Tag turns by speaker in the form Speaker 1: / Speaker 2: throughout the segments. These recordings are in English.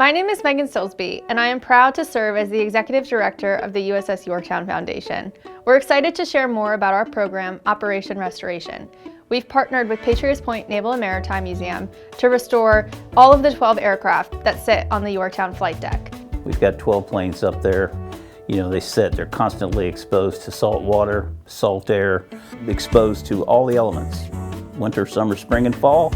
Speaker 1: My name is Megan Stillsby, and I am proud to serve as the Executive Director of the USS Yorktown Foundation. We're excited to share more about our program, Operation Restoration. We've partnered with Patriots Naval and Maritime Museum to restore all of the 12 aircraft that sit on the Yorktown flight deck.
Speaker 2: We've got 12 planes up there. You know, they're constantly exposed to salt water, salt air, exposed to all the elements. Winter, summer, spring, and fall,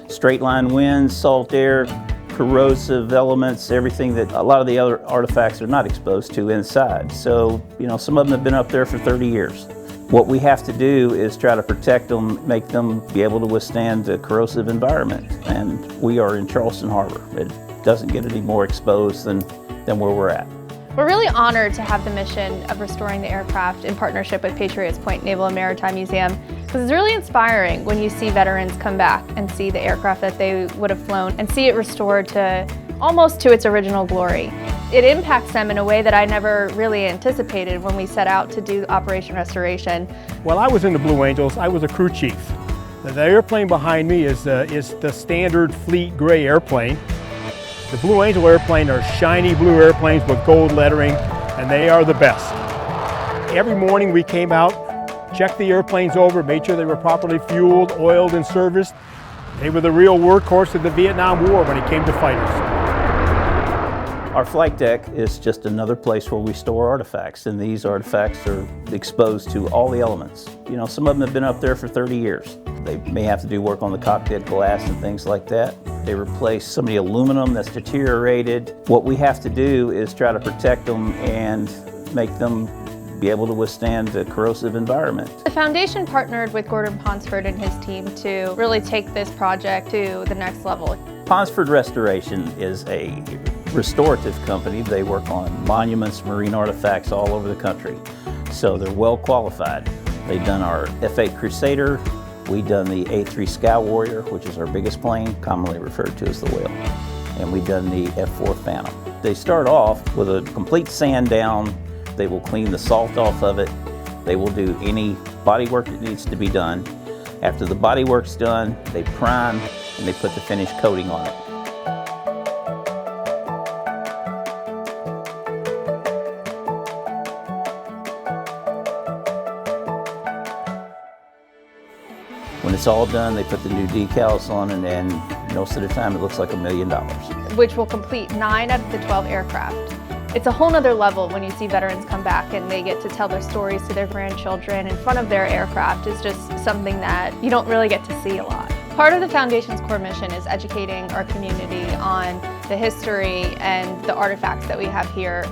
Speaker 2: straight line winds, salt air, corrosive elements, everything that a lot of the other artifacts are not exposed to inside. So, you know, some of them have been up there for 30 years. What we have to do is try to protect them, make them be able to withstand the corrosive environment. And we are in Charleston Harbor. It doesn't get any more exposed than where we're at.
Speaker 1: We're really honored to have the mission of restoring the aircraft in partnership with Patriots Naval and Maritime Museum, because it's really inspiring when you see veterans come back and see the aircraft that they would have flown and see it restored to almost to its original glory. It impacts them in a way that I never really anticipated when we set out to do Operation Restoration.
Speaker 3: While I was in the Blue Angels, I was a crew chief. The airplane behind me is the standard fleet gray airplane. The Blue Angel airplane are shiny blue airplanes with gold lettering, and they are the best. Every morning we came out, checked the airplanes over, made sure they were properly fueled, oiled, and serviced. They were the real workhorse of the Vietnam War when it came to fighters.
Speaker 2: Our flight deck is just another place where we store artifacts, and these artifacts are exposed to all the elements. You know, some of them have been up there for 30 years. They may have to do work on the cockpit glass and things like that. They replace some of the aluminum that's deteriorated. What we have to do is try to protect them and make them be able to withstand the corrosive environment.
Speaker 1: The foundation partnered with Gordon Ponsford and his team to really take this project to the next level.
Speaker 2: Ponsford Restoration is a restorative company. They work on monuments, marine artifacts all over the country. So they're well qualified. They've done our F8 Crusader. We've done the A3 Skywarrior, which is our biggest plane, commonly referred to as the Whale. And we've done the F4 Phantom. They start off with a complete sand down. They will clean the salt off of it. They will do any body work that needs to be done. After the body work's done, they prime and they put the finished coating on it. When it's all done, they put the new decals on, and then most of the time it looks like $1 million.
Speaker 1: Which will complete 9 out of the 12 aircraft. It's a whole nother level when you see veterans come back and they get to tell their stories to their grandchildren in front of their aircraft. Is just something that you don't really get to see a lot. Part of the Foundation's core mission is educating our community on the history and the artifacts that we have here.